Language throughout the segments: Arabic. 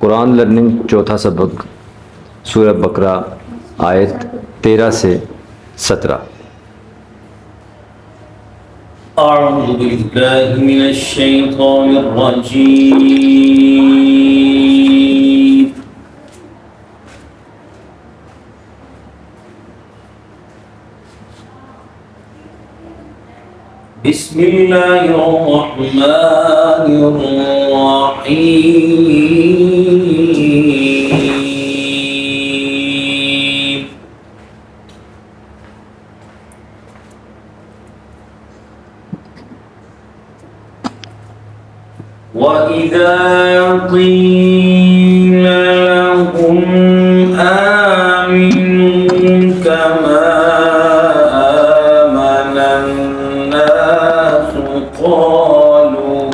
कुरान लर्निंग चौथा सबक सूरह बकरा आयत 13 से 17। أعوذ بالله من الشيطان الرجيم. بسم الله الرحمن الرحيم. وإذا قيل لهم آمنوا كما آمن الناس قالوا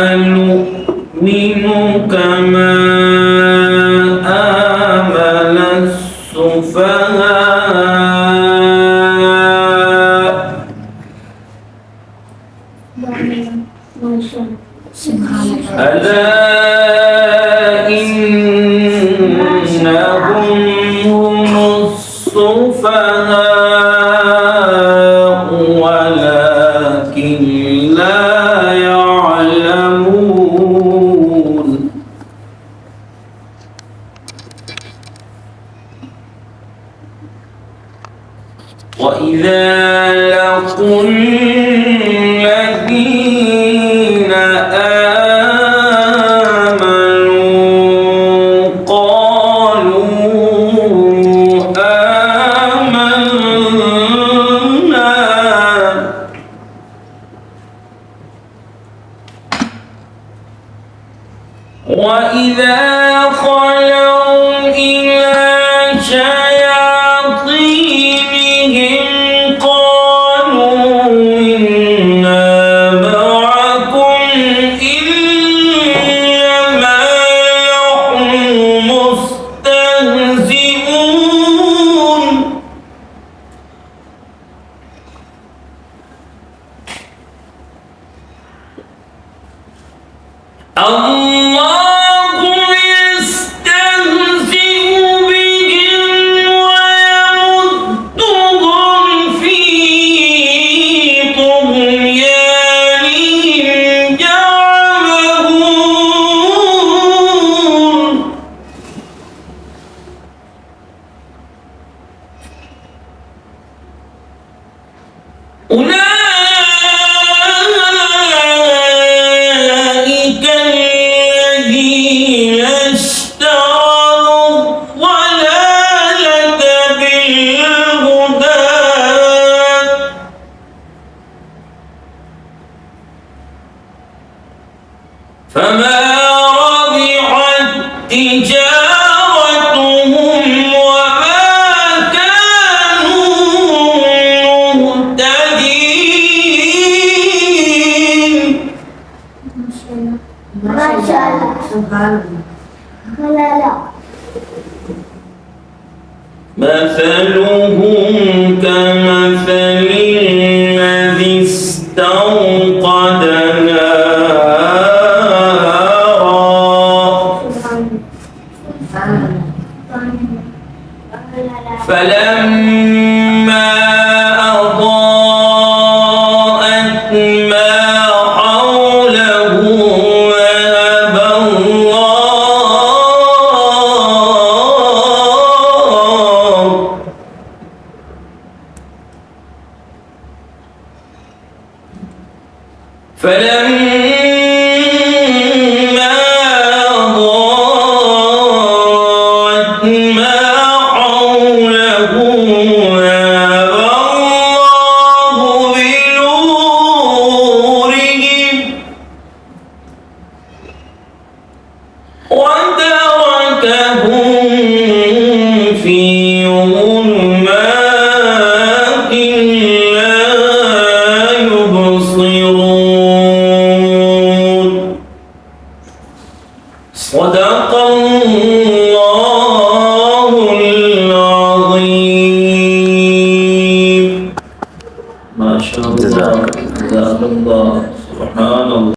أنؤمن كما آمن السفهاء ألا إنهم هم السفهاء ولكن لا يعلمون. وإذا لقوا الذين آمنوا قالوا آمنا وإذا خلوا إلى شياطينهم قالوا إنا معكم إنما نحن مستهزئون. الله يستهزئ بهم ويمدهم في طغيانهم يعمهون. أولئك الذين اشتروا الضلالة بالهدى فما ربحت تجارتهم وما كانوا مهتدين. ما شاء الله. سبحان الله. لا مثلهم كمثل الذي استوقد نارا فلما أضاءت ما حوله ذهب الله فلما أضاءت ما حوله ذهب الله بنورهم وتركهم في ظلمات لا يبصرون. ما شاء الله جزاك جزاك الله سبحان الله